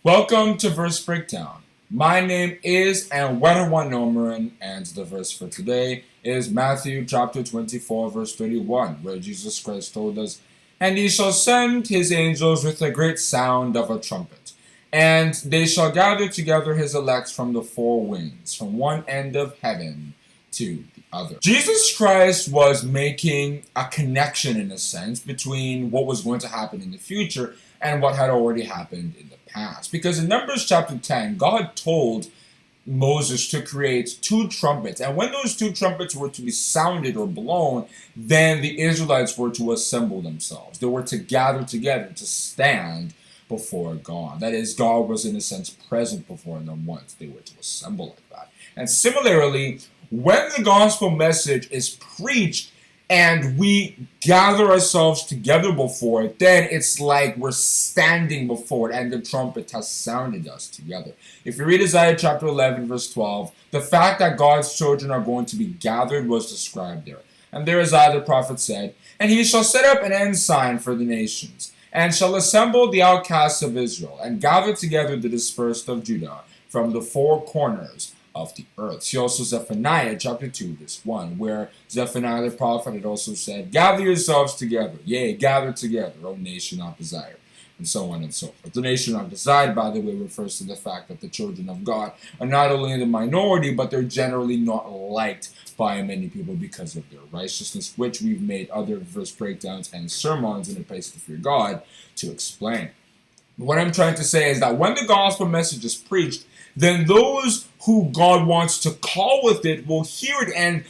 Welcome to Verse Breakdown. My name is Ewaenruwa, and the verse for today is Matthew chapter 24, verse 31, where Jesus Christ told us, "And he shall send his angels with a great sound of a trumpet, and they shall gather together his elect from the four winds, from one end of heaven to the other." Jesus Christ was making a connection, in a sense, between what was going to happen in the future and what had already happened in the past. Because in Numbers chapter 10, God told Moses to create two trumpets. And when those two trumpets were to be sounded or blown, then the Israelites were to assemble themselves. They were to gather together to stand before God. That is, God was in a sense present before them once they were to assemble like that. And similarly, when the gospel message is preached, and we gather ourselves together before it, then it's like we're standing before it and the trumpet has sounded us together. If you read Isaiah chapter 11 verse 12, the fact that God's children are going to be gathered was described there. And there Isaiah the prophet said, "And he shall set up an ensign for the nations, and shall assemble the outcasts of Israel, and gather together the dispersed of Judah from the four corners of the earth." See also Zephaniah chapter 2 verse 1, where Zephaniah the prophet had also said, "Gather yourselves together, yea, gather together, O nation not desired," and so on and so forth. The nation not desired, by the way, refers to the fact that the children of God are not only in the minority, but they're generally not liked by many people because of their righteousness, which we've made other verse breakdowns and sermons in a place to fear God to explain. What I'm trying to say is that when the gospel message is preached, then those who God wants to call with it will hear it and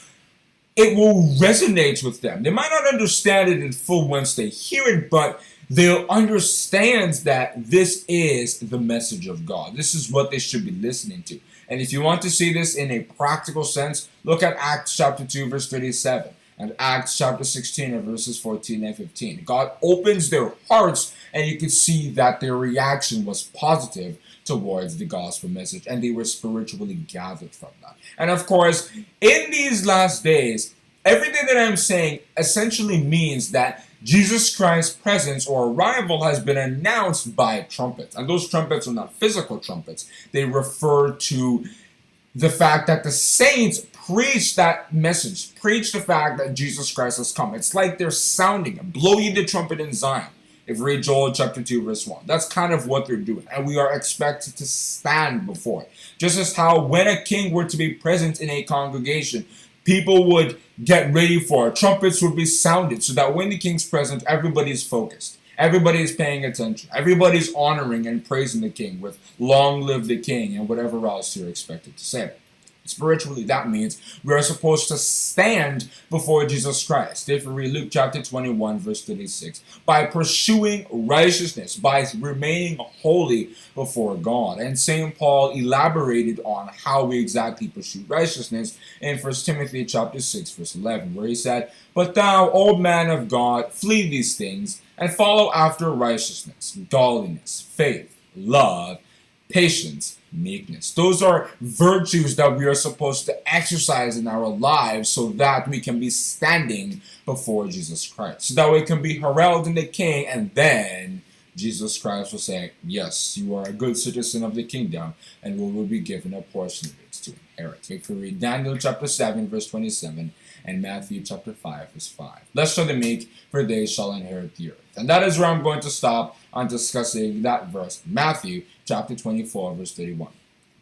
it will resonate with them. They might not understand it in full once they hear it, but they'll understand that this is the message of God. This is what they should be listening to. And if you want to see this in a practical sense, look at Acts chapter 2 verse 37 and Acts chapter 16 and verses 14 and 15. God opens their hearts and you can see that their reaction was positive towards the gospel message, and they were spiritually gathered from that. And of course, in these last days, everything that I'm saying essentially means that Jesus Christ's presence or arrival has been announced by trumpets. And those trumpets are not physical trumpets. They refer to the fact that the saints preach that message, preach the fact that Jesus Christ has come. It's like they're sounding, blow ye the trumpet in Zion. If you read Joel chapter 2 verse 1, that's kind of what they're doing, and we are expected to stand before it. Just as how when a king were to be present in a congregation, people would get ready for it. Trumpets would be sounded so that when the king's present, everybody is focused. Everybody is paying attention. Everybody's honoring and praising the king with "Long live the king" and whatever else you're expected to say. Spiritually, that means we are supposed to stand before Jesus Christ. If we read Luke chapter 21, verse 36, by pursuing righteousness, by remaining holy before God. And St. Paul elaborated on how we exactly pursue righteousness in 1 Timothy chapter 6, verse 11, where he said, "But thou, old man of God, flee these things, and follow after righteousness, godliness, faith, love, patience, meekness." Those are virtues that we are supposed to exercise in our lives so that we can be standing before Jesus Christ. So that we can be heralding the king, and then Jesus Christ will say, "Yes, you are a good citizen of the kingdom, and we will be given a portion of it to inherit." If we read Daniel chapter 7, verse 27, and Matthew chapter 5, verse 5. "Blessed are the meek, for they shall inherit the earth." And that is where I'm going to stop on discussing that verse, Matthew chapter 24, verse 31,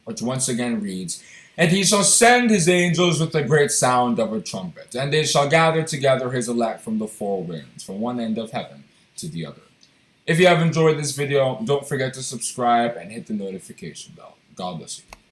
which once again reads, "And he shall send his angels with a great sound of a trumpet, and they shall gather together his elect from the four winds, from one end of heaven to the other." If you have enjoyed this video, don't forget to subscribe and hit the notification bell. God bless you.